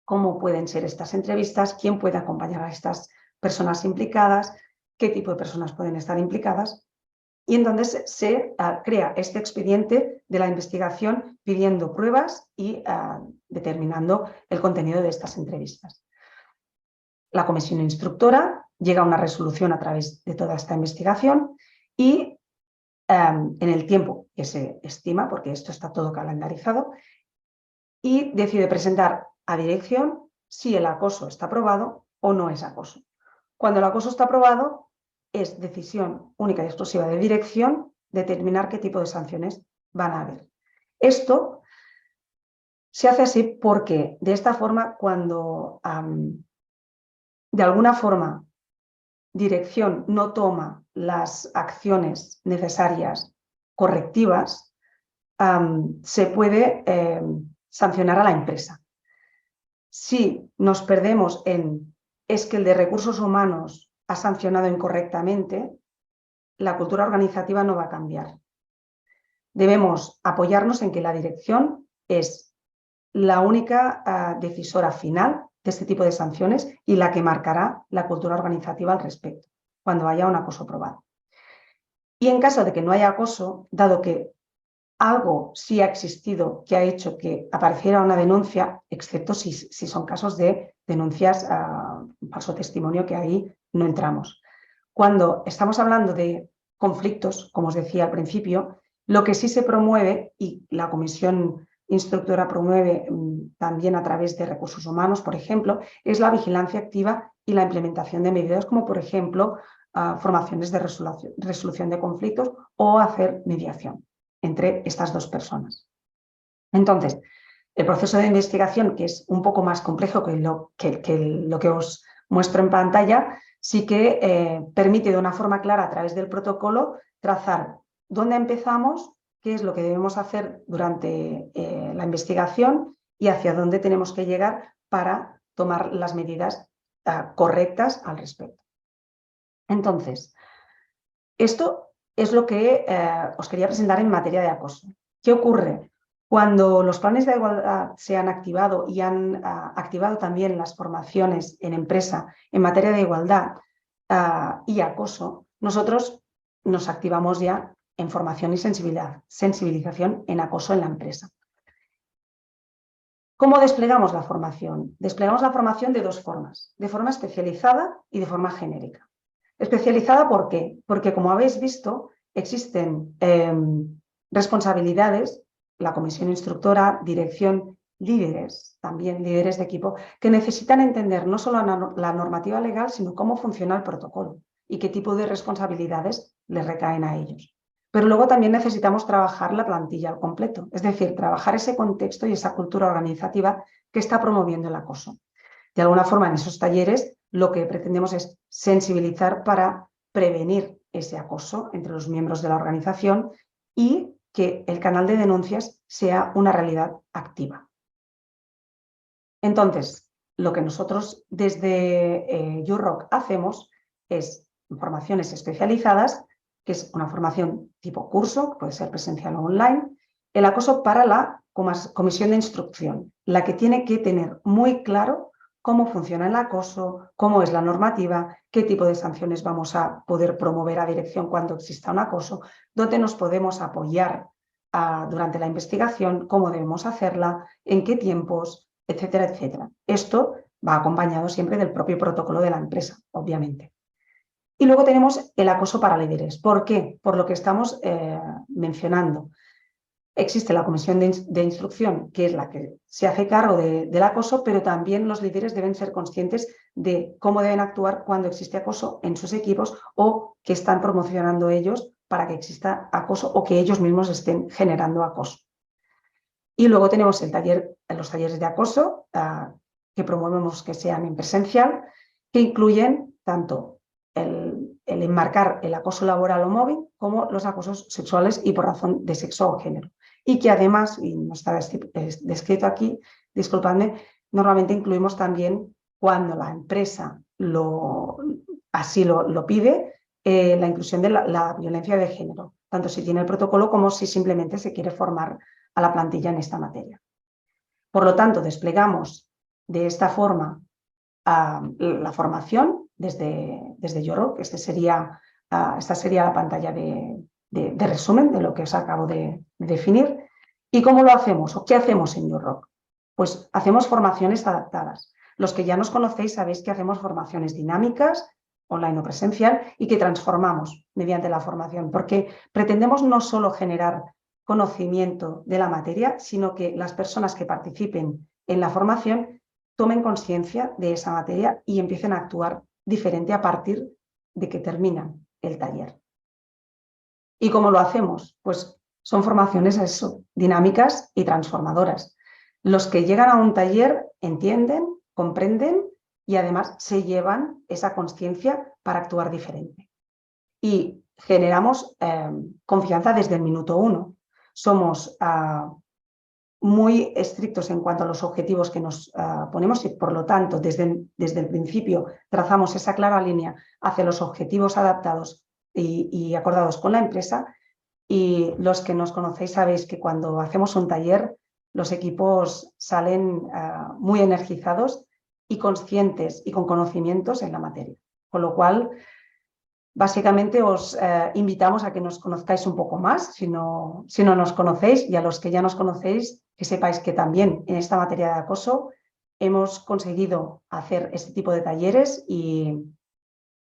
Speaker 1: cómo pueden ser estas entrevistas, quién puede acompañar a estas personas implicadas, qué tipo de personas pueden estar implicadas, y entonces se crea este expediente de la investigación pidiendo pruebas y determinando el contenido de estas entrevistas. La comisión instructora llega a una resolución a través de toda esta investigación y en el tiempo que se estima, porque esto está todo calendarizado, y decide presentar a dirección si el acoso está probado o no es acoso. Cuando el acoso está probado, es decisión única y exclusiva de dirección determinar qué tipo de sanciones van a haber. Esto se hace así porque, de esta forma, cuando de alguna forma dirección no toma las acciones necesarias correctivas, se puede sancionar a la empresa. Si nos perdemos en es que el de recursos humanos ha sancionado incorrectamente, la cultura organizativa no va a cambiar. Debemos apoyarnos en que la dirección es la única decisora final de este tipo de sanciones y la que marcará la cultura organizativa al respecto, cuando haya un acoso probado. Y en caso de que no haya acoso, dado que algo sí ha existido que ha hecho que apareciera una denuncia, excepto si son casos de denuncias falso testimonio, que ahí no entramos. Cuando estamos hablando de conflictos, como os decía al principio, lo que sí se promueve, y la comisión instructora promueve también a través de recursos humanos, por ejemplo, es la vigilancia activa y la implementación de medidas como, por ejemplo, formaciones de resolución de conflictos o hacer mediación entre estas dos personas. Entonces, el proceso de investigación, que es un poco más complejo que lo que os muestro en pantalla, sí que permite de una forma clara a través del protocolo trazar dónde empezamos, qué es lo que debemos hacer durante la investigación y hacia dónde tenemos que llegar para tomar las medidas correctas al respecto. Entonces, esto es lo que os quería presentar en materia de acoso. ¿Qué ocurre? Cuando los planes de igualdad se han activado y han activado también las formaciones en empresa en materia de igualdad y acoso, nosotros nos activamos ya en formación y sensibilización en acoso en la empresa. ¿Cómo desplegamos la formación? Desplegamos la formación de dos formas, de forma especializada y de forma genérica. Especializada, ¿por qué? Porque, como habéis visto, existen responsabilidades, la comisión instructora, dirección, líderes, también líderes de equipo, que necesitan entender no solo la normativa legal, sino cómo funciona el protocolo y qué tipo de responsabilidades les recaen a ellos. Pero luego también necesitamos trabajar la plantilla al completo, es decir, trabajar ese contexto y esa cultura organizativa que está promoviendo el acoso. De alguna forma, en esos talleres lo que pretendemos es sensibilizar para prevenir ese acoso entre los miembros de la organización y que el canal de denuncias sea una realidad activa. Entonces, lo que nosotros desde YouRock hacemos es formaciones especializadas, que es una formación tipo curso, puede ser presencial o online, el acoso para la comisión de instrucción, la que tiene que tener muy claro cómo funciona el acoso, cómo es la normativa, qué tipo de sanciones vamos a poder promover a dirección cuando exista un acoso, dónde nos podemos apoyar durante la investigación, cómo debemos hacerla, en qué tiempos, etcétera, etcétera. Esto va acompañado siempre del propio protocolo de la empresa, obviamente. Y luego tenemos el acoso para líderes. ¿Por qué? Por lo que estamos mencionando. Existe la comisión de instrucción, que es la que se hace cargo del acoso, pero también los líderes deben ser conscientes de cómo deben actuar cuando existe acoso en sus equipos o que están promocionando ellos para que exista acoso o que ellos mismos estén generando acoso. Y luego tenemos los talleres de acoso que promovemos que sean en presencial, que incluyen tanto el enmarcar el acoso laboral o móvil como los acosos sexuales y por razón de sexo o género. Y que además, y no está descrito aquí, disculpadme, normalmente incluimos también cuando la empresa así lo pide, la inclusión de la violencia de género, tanto si tiene el protocolo como si simplemente se quiere formar a la plantilla en esta materia. Por lo tanto, desplegamos de esta forma la formación desde YouRock. Esta sería la pantalla de resumen de lo que os acabo de definir. ¿Y cómo lo hacemos o qué hacemos en YouRock? Pues hacemos formaciones adaptadas. Los que ya nos conocéis sabéis que hacemos formaciones dinámicas, online o presencial, y que transformamos mediante la formación, porque pretendemos no solo generar conocimiento de la materia, sino que las personas que participen en la formación tomen conciencia de esa materia y empiecen a actuar diferente a partir de que terminan el taller. ¿Y cómo lo hacemos? Pues son formaciones dinámicas y transformadoras. Los que llegan a un taller entienden, comprenden y además se llevan esa conciencia para actuar diferente. Y generamos confianza desde el minuto 1. Somos muy estrictos en cuanto a los objetivos que nos ponemos y, por lo tanto, desde el principio trazamos esa clara línea hacia los objetivos adaptados y acordados con la empresa. Y los que nos conocéis sabéis que cuando hacemos un taller, los equipos salen muy energizados y conscientes y con conocimientos en la materia. Con lo cual, básicamente os invitamos a que nos conozcáis un poco más, si no nos conocéis, y a los que ya nos conocéis, que sepáis que también en esta materia de acoso hemos conseguido hacer este tipo de talleres y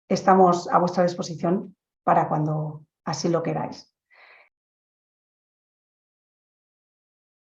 Speaker 1: estamos a vuestra disposición para cuando así lo queráis.